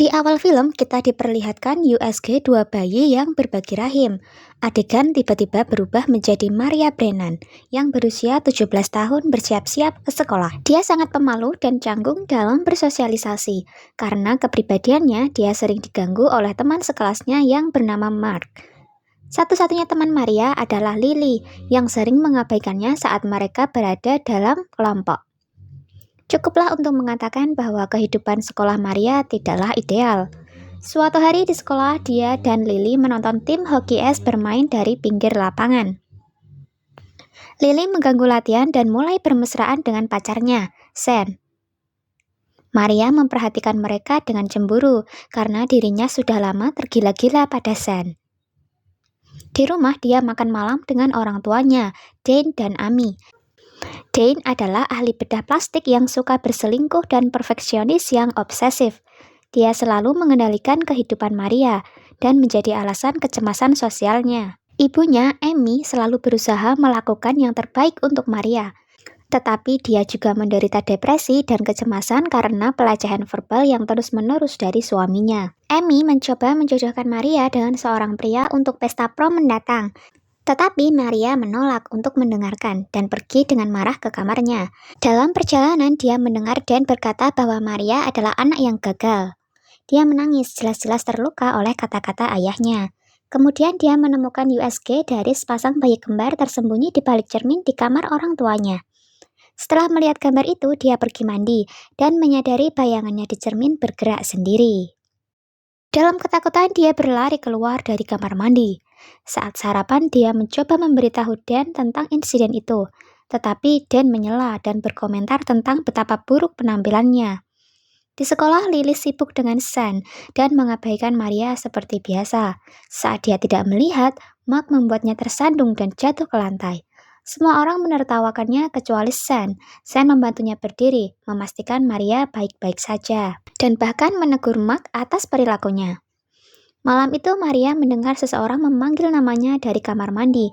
Di awal film, kita diperlihatkan USG dua bayi yang berbagi rahim. Adegan tiba-tiba berubah menjadi Maria Brennan, yang berusia 17 tahun bersiap-siap ke sekolah. Dia sangat pemalu dan canggung dalam bersosialisasi, karena kepribadiannya dia sering diganggu oleh teman sekelasnya yang bernama Mark. Satu-satunya teman Maria adalah Lily, yang sering mengabaikannya saat mereka berada dalam kelompok. Cukuplah untuk mengatakan bahwa kehidupan sekolah Maria tidaklah ideal. Suatu hari di sekolah, dia dan Lily menonton tim hoki es bermain dari pinggir lapangan. Lily mengganggu latihan dan mulai bermesraan dengan pacarnya, Sen. Maria memperhatikan mereka dengan cemburu karena dirinya sudah lama tergila-gila pada Sen. Di rumah, dia makan malam dengan orang tuanya, Dane dan Amy. Dane adalah ahli bedah plastik yang suka berselingkuh dan perfeksionis yang obsesif. Dia selalu mengendalikan kehidupan Maria dan menjadi alasan kecemasan sosialnya. Ibunya, Amy, selalu berusaha melakukan yang terbaik untuk Maria. Tetapi dia juga menderita depresi dan kecemasan karena pelecehan verbal yang terus-menerus dari suaminya. Amy mencoba menjodohkan Maria dengan seorang pria untuk pesta prom mendatang. Tetapi Maria menolak untuk mendengarkan dan pergi dengan marah ke kamarnya. Dalam perjalanan, dia mendengar Dan berkata bahwa Maria adalah anak yang gagal. Dia menangis, jelas-jelas terluka oleh kata-kata ayahnya. Kemudian dia menemukan USG dari sepasang bayi kembar tersembunyi di balik cermin di kamar orang tuanya. Setelah melihat gambar itu, dia pergi mandi dan menyadari bayangannya di cermin bergerak sendiri. Dalam ketakutan, dia berlari keluar dari kamar mandi. Saat sarapan, dia mencoba memberitahu Dan tentang insiden itu, tetapi Dan menyela dan berkomentar tentang betapa buruk penampilannya. Di sekolah, Lily sibuk dengan Sen dan mengabaikan Maria seperti biasa. Saat dia tidak melihat, Mark membuatnya tersandung dan jatuh ke lantai. Semua orang menertawakannya kecuali Sen. Sen membantunya berdiri, memastikan Maria baik-baik saja, dan bahkan menegur Mark atas perilakunya. Malam itu Maria mendengar seseorang memanggil namanya dari kamar mandi.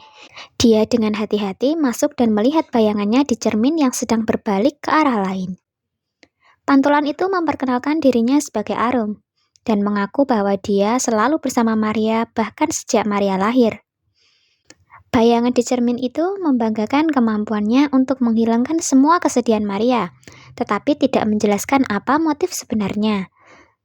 Dia dengan hati-hati masuk dan melihat bayangannya di cermin yang sedang berbalik ke arah lain. Pantulan itu memperkenalkan dirinya sebagai Arum, dan mengaku bahwa dia selalu bersama Maria bahkan sejak Maria lahir. Bayangan di cermin itu membanggakan kemampuannya untuk menghilangkan semua kesedihan Maria, tetapi tidak menjelaskan apa motif sebenarnya.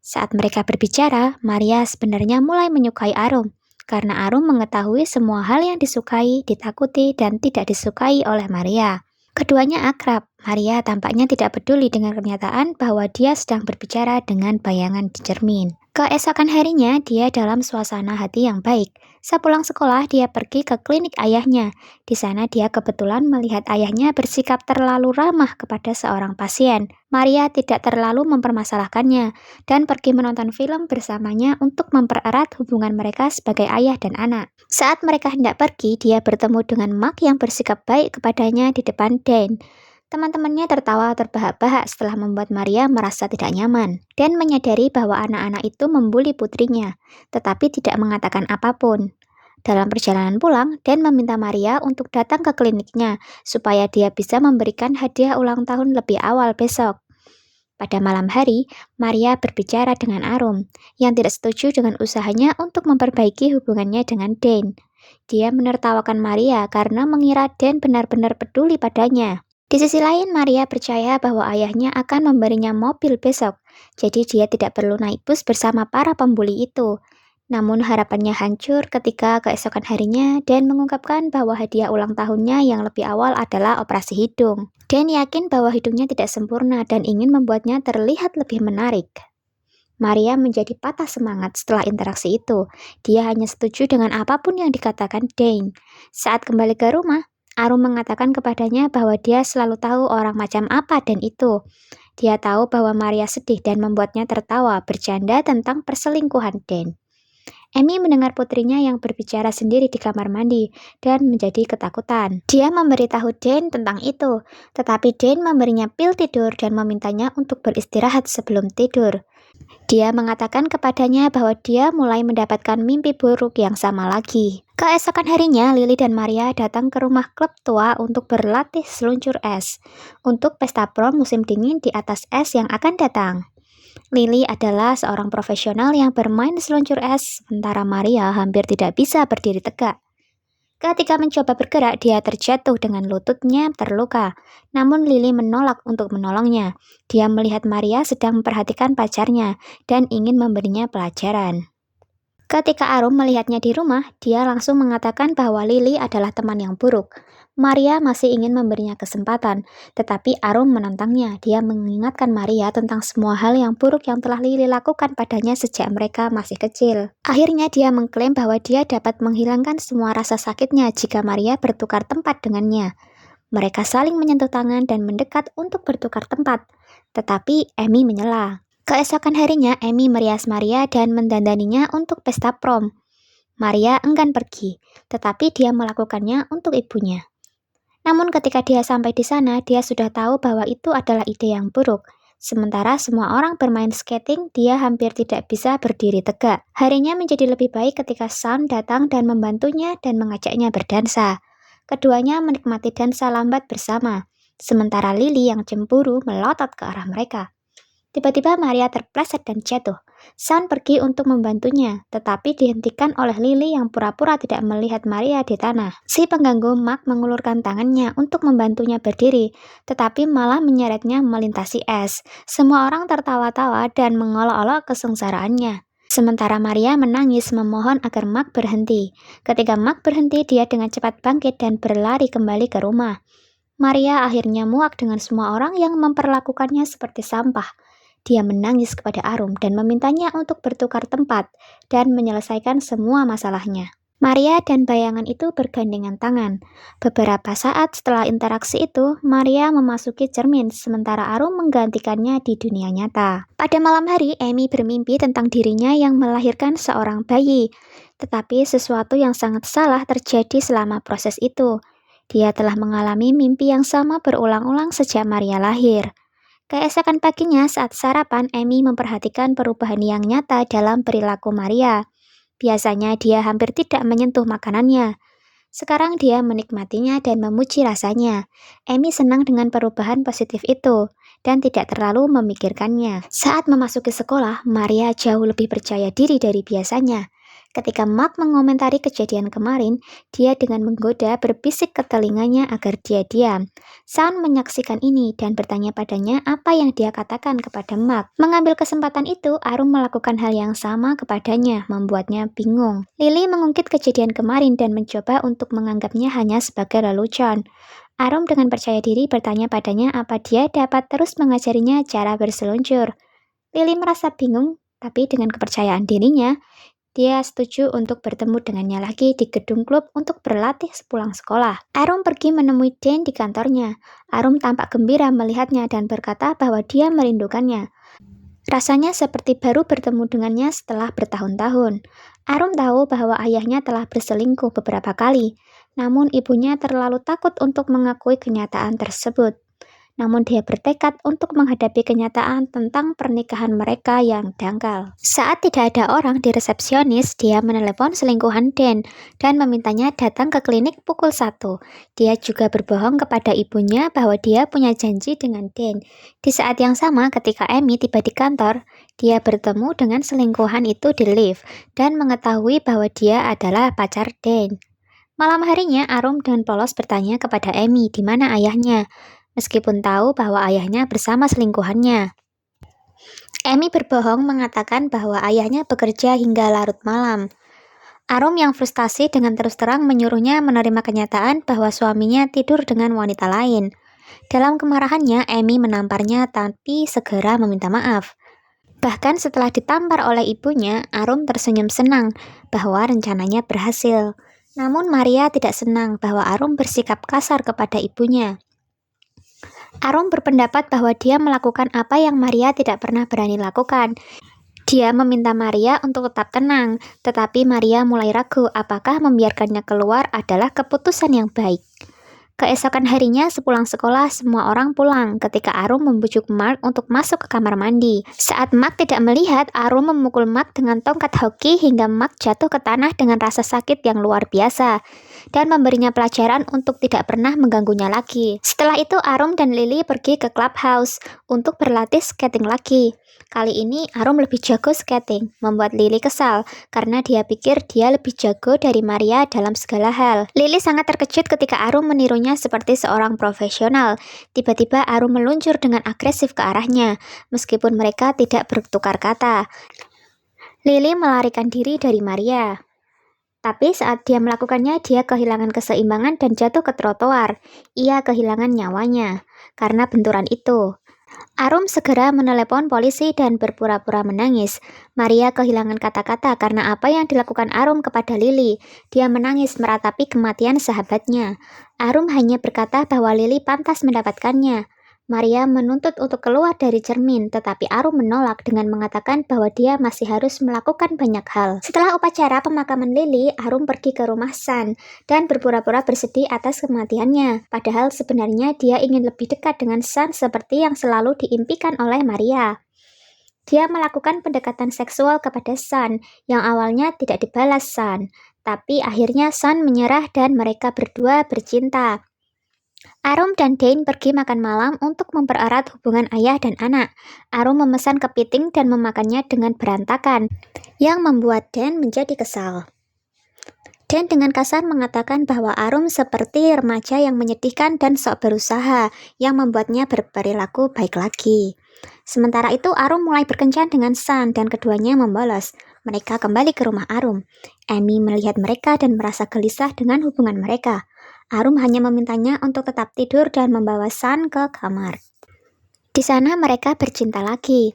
Saat mereka berbicara, Maria sebenarnya mulai menyukai Arum, karena Arum mengetahui semua hal yang disukai, ditakuti, dan tidak disukai oleh Maria. Keduanya akrab. Maria tampaknya tidak peduli dengan kenyataan bahwa dia sedang berbicara dengan bayangan di cermin. Keesokan harinya, dia dalam suasana hati yang baik. Sepulang sekolah, dia pergi ke klinik ayahnya. Di sana dia kebetulan melihat ayahnya bersikap terlalu ramah kepada seorang pasien. Maria tidak terlalu mempermasalahkannya dan pergi menonton film bersamanya untuk mempererat hubungan mereka sebagai ayah dan anak. Saat mereka hendak pergi, dia bertemu dengan Mark yang bersikap baik kepadanya di depan Dan. Teman-temannya tertawa terbahak-bahak setelah membuat Maria merasa tidak nyaman dan menyadari bahwa anak-anak itu membuli putrinya, tetapi tidak mengatakan apapun. Dalam perjalanan pulang, Dan meminta Maria untuk datang ke kliniknya supaya dia bisa memberikan hadiah ulang tahun lebih awal besok. Pada malam hari, Maria berbicara dengan Arum, yang tidak setuju dengan usahanya untuk memperbaiki hubungannya dengan Dan. Dia menertawakan Maria karena mengira Dan benar-benar peduli padanya. Di sisi lain, Maria percaya bahwa ayahnya akan memberinya mobil besok, jadi dia tidak perlu naik bus bersama para pembuli itu. Namun harapannya hancur ketika keesokan harinya Dan mengungkapkan bahwa hadiah ulang tahunnya yang lebih awal adalah operasi hidung. Dan yakin bahwa hidungnya tidak sempurna dan ingin membuatnya terlihat lebih menarik. Maria menjadi patah semangat setelah interaksi itu. Dia hanya setuju dengan apapun yang dikatakan Dane. Saat kembali ke rumah, Arum mengatakan kepadanya bahwa dia selalu tahu orang macam apa Dan itu. Dia tahu bahwa Maria sedih dan membuatnya tertawa bercanda tentang perselingkuhan Dan. Amy mendengar putrinya yang berbicara sendiri di kamar mandi dan menjadi ketakutan. Dia memberitahu Dan tentang itu, tetapi Dan memberinya pil tidur dan memintanya untuk beristirahat sebelum tidur. Dia mengatakan kepadanya bahwa dia mulai mendapatkan mimpi buruk yang sama lagi. Keesokan harinya, Lily dan Maria datang ke rumah klub tua untuk berlatih seluncur es untuk pesta prom musim dingin di atas es yang akan datang. Lily adalah seorang profesional yang bermain seluncur es, sementara Maria hampir tidak bisa berdiri tegak. Ketika mencoba bergerak, dia terjatuh dengan lututnya terluka. Namun Lily menolak untuk menolongnya. Dia melihat Maria sedang memperhatikan pacarnya dan ingin memberinya pelajaran. Ketika Arum melihatnya di rumah, dia langsung mengatakan bahwa Lily adalah teman yang buruk. Maria masih ingin memberinya kesempatan, tetapi Arum menentangnya. Dia mengingatkan Maria tentang semua hal yang buruk yang telah Lily lakukan padanya sejak mereka masih kecil. Akhirnya dia mengklaim bahwa dia dapat menghilangkan semua rasa sakitnya jika Maria bertukar tempat dengannya. Mereka saling menyentuh tangan dan mendekat untuk bertukar tempat, tetapi Amy menyela. Keesokan harinya, Amy merias Maria dan mendandaninya untuk pesta prom. Maria enggan pergi, tetapi dia melakukannya untuk ibunya. Namun ketika dia sampai di sana, dia sudah tahu bahwa itu adalah ide yang buruk. Sementara semua orang bermain skating, dia hampir tidak bisa berdiri tegak. Harinya menjadi lebih baik ketika Sean datang dan membantunya dan mengajaknya berdansa. Keduanya menikmati dansa lambat bersama, sementara Lily yang cemburu melotot ke arah mereka. Tiba-tiba Maria terpleset dan jatuh. Sean pergi untuk membantunya, tetapi dihentikan oleh Lily yang pura-pura tidak melihat Maria di tanah. Si pengganggu Mark mengulurkan tangannya untuk membantunya berdiri, tetapi malah menyeretnya melintasi es. Semua orang tertawa-tawa dan mengolok-olok kesengsaraannya. Sementara Maria menangis memohon agar Mark berhenti. Ketika Mark berhenti, dia dengan cepat bangkit dan berlari kembali ke rumah. Maria akhirnya muak dengan semua orang yang memperlakukannya seperti sampah. Dia menangis kepada Arum dan memintanya untuk bertukar tempat dan menyelesaikan semua masalahnya. Maria dan bayangan itu bergandengan tangan. Beberapa saat setelah interaksi itu, Maria memasuki cermin sementara Arum menggantikannya di dunia nyata. Pada malam hari, Amy bermimpi tentang dirinya yang melahirkan seorang bayi. Tetapi sesuatu yang sangat salah terjadi selama proses itu. Dia telah mengalami mimpi yang sama berulang-ulang sejak Maria lahir. Keesokan paginya saat sarapan, Amy memperhatikan perubahan yang nyata dalam perilaku Maria. Biasanya dia hampir tidak menyentuh makanannya. Sekarang dia menikmatinya dan memuji rasanya. Amy senang dengan perubahan positif itu dan tidak terlalu memikirkannya. Saat memasuki sekolah, Maria jauh lebih percaya diri dari biasanya. Ketika Mark mengomentari kejadian kemarin, dia dengan menggoda berbisik ke telinganya agar dia diam. Sean menyaksikan ini dan bertanya padanya apa yang dia katakan kepada Mark. Mengambil kesempatan itu, Arum melakukan hal yang sama kepadanya, membuatnya bingung. Lily mengungkit kejadian kemarin dan mencoba untuk menganggapnya hanya sebagai lelucon. Arum dengan percaya diri bertanya padanya apa dia dapat terus mengajarinya cara berseluncur. Lily merasa bingung, tapi dengan kepercayaan dirinya, dia setuju untuk bertemu dengannya lagi di gedung klub untuk berlatih sepulang sekolah. Arum pergi menemui Dan di kantornya. Arum tampak gembira melihatnya dan berkata bahwa dia merindukannya. Rasanya seperti baru bertemu dengannya setelah bertahun-tahun. Arum tahu bahwa ayahnya telah berselingkuh beberapa kali, namun ibunya terlalu takut untuk mengakui kenyataan tersebut. Namun dia bertekad untuk menghadapi kenyataan tentang pernikahan mereka yang dangkal. Saat tidak ada orang di resepsionis, dia menelepon selingkuhan Dan dan memintanya datang ke klinik pukul 1. Dia juga berbohong kepada ibunya bahwa dia punya janji dengan Dan. Di saat yang sama ketika Amy tiba di kantor, dia bertemu dengan selingkuhan itu di lift dan mengetahui bahwa dia adalah pacar Dan. Malam harinya, Arum dengan polos bertanya kepada Amy di mana ayahnya, meskipun tahu bahwa ayahnya bersama selingkuhannya. Amy berbohong mengatakan bahwa ayahnya bekerja hingga larut malam. Arum yang frustasi dengan terus terang menyuruhnya menerima kenyataan bahwa suaminya tidur dengan wanita lain. Dalam kemarahannya, Amy menamparnya tapi segera meminta maaf. Bahkan setelah ditampar oleh ibunya, Arum tersenyum senang bahwa rencananya berhasil. Namun Maria tidak senang bahwa Arum bersikap kasar kepada ibunya. Arum berpendapat bahwa dia melakukan apa yang Maria tidak pernah berani lakukan. Dia meminta Maria untuk tetap tenang, tetapi Maria mulai ragu apakah membiarkannya keluar adalah keputusan yang baik. Keesokan harinya sepulang sekolah, semua orang pulang ketika Arum membujuk Mark untuk masuk ke kamar mandi. Saat Mark tidak melihat, Arum memukul Mark dengan tongkat hoki hingga Mark jatuh ke tanah dengan rasa sakit yang luar biasa dan memberinya pelajaran untuk tidak pernah mengganggunya lagi. Setelah itu Arum dan Lily pergi ke clubhouse untuk berlatih skating lagi. Kali ini Arum lebih jago skating, membuat Lily kesal karena dia pikir dia lebih jago dari Maria dalam segala hal. Lily sangat terkejut ketika Arum menirunya seperti seorang profesional. Tiba-tiba Arum meluncur dengan agresif ke arahnya, meskipun mereka tidak bertukar kata. Lily melarikan diri dari Maria. Tapi saat dia melakukannya, dia kehilangan keseimbangan dan jatuh ke trotoar. Ia kehilangan nyawanya karena benturan itu. Arum segera menelepon polisi dan berpura-pura menangis. Maria kehilangan kata-kata karena apa yang dilakukan Arum kepada Lily. Dia menangis meratapi kematian sahabatnya. Arum hanya berkata bahwa Lily pantas mendapatkannya. Maria menuntut untuk keluar dari cermin, tetapi Arum menolak dengan mengatakan bahwa dia masih harus melakukan banyak hal. Setelah upacara pemakaman Lily, Arum pergi ke rumah Sun dan berpura-pura bersedih atas kematiannya. Padahal sebenarnya dia ingin lebih dekat dengan Sun seperti yang selalu diimpikan oleh Maria. Dia melakukan pendekatan seksual kepada Sun yang awalnya tidak dibalas Sun, tapi akhirnya Sun menyerah dan mereka berdua bercinta. Arum dan Dane pergi makan malam untuk mempererat hubungan ayah dan anak. Arum memesan kepiting dan memakannya dengan berantakan, yang membuat Dane menjadi kesal. Dane dengan kasar mengatakan bahwa Arum seperti remaja yang menyedihkan dan sok berusaha, yang membuatnya berperilaku baik lagi. Sementara itu Arum mulai berkencan dengan Sun dan keduanya membolos. Mereka kembali ke rumah Arum. Amy melihat mereka dan merasa gelisah dengan hubungan mereka. Arum hanya memintanya untuk tetap tidur dan membawa Sun ke kamar. Di sana mereka bercinta lagi.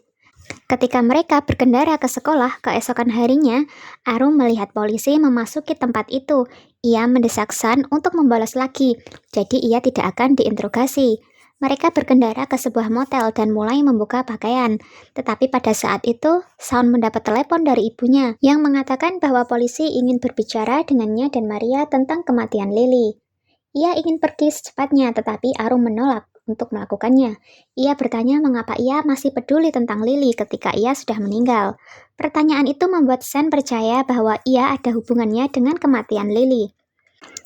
Ketika mereka berkendara ke sekolah keesokan harinya, Arum melihat polisi memasuki tempat itu. Ia mendesak Sun untuk membolos lagi, jadi ia tidak akan diinterogasi. Mereka berkendara ke sebuah motel dan mulai membuka pakaian. Tetapi pada saat itu, Sun mendapat telepon dari ibunya yang mengatakan bahwa polisi ingin berbicara dengannya dan Maria tentang kematian Lily. Ia ingin pergi secepatnya, tetapi Arum menolak untuk melakukannya. Ia bertanya mengapa ia masih peduli tentang Lily ketika ia sudah meninggal. Pertanyaan itu membuat Sun percaya bahwa ia ada hubungannya dengan kematian Lily.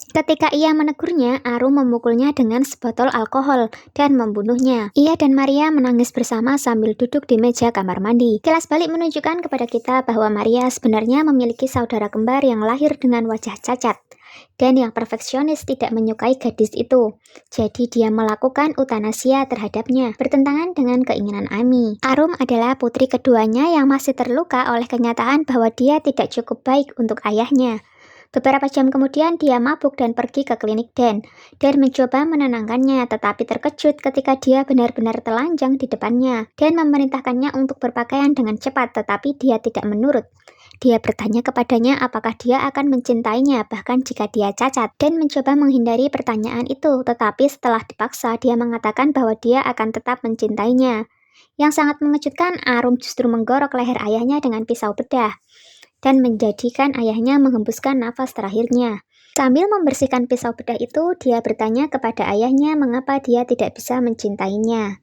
Ketika ia menegurnya, Arum memukulnya dengan sebotol alkohol dan membunuhnya. Ia dan Maria menangis bersama sambil duduk di meja kamar mandi. Kilas balik menunjukkan kepada kita bahwa Maria sebenarnya memiliki saudara kembar yang lahir dengan wajah cacat. Dan yang perfeksionis tidak menyukai gadis itu. Jadi dia melakukan utanasia terhadapnya, bertentangan dengan keinginan Amy. Arum adalah putri keduanya yang masih terluka oleh kenyataan bahwa dia tidak cukup baik untuk ayahnya. Beberapa jam kemudian dia mabuk dan pergi ke klinik Dan mencoba menenangkannya, tetapi terkejut ketika dia benar-benar telanjang di depannya. Dan memerintahkannya untuk berpakaian dengan cepat, tetapi dia tidak menurut. Dia bertanya kepadanya apakah dia akan mencintainya bahkan jika dia cacat, dan mencoba menghindari pertanyaan itu, tetapi setelah dipaksa dia mengatakan bahwa dia akan tetap mencintainya. Yang sangat mengejutkan, Arum justru menggorok leher ayahnya dengan pisau bedah dan menjadikan ayahnya menghembuskan nafas terakhirnya. Sambil membersihkan pisau bedah itu, dia bertanya kepada ayahnya mengapa dia tidak bisa mencintainya.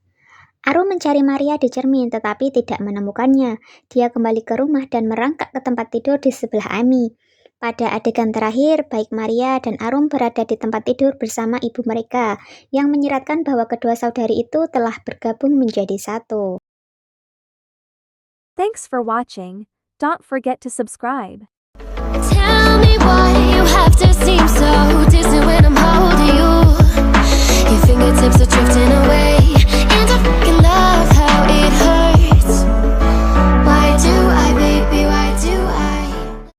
Arum mencari Maria di cermin tetapi tidak menemukannya. Dia kembali ke rumah dan merangkak ke tempat tidur di sebelah Amy. Pada adegan terakhir, baik Maria dan Arum berada di tempat tidur bersama ibu mereka, yang menyiratkan bahwa kedua saudari itu telah bergabung menjadi satu. Thanks for watching. Don't forget to subscribe. Tell me why you have to seem so distant when I'm holding you. Your fingertips are drifting away.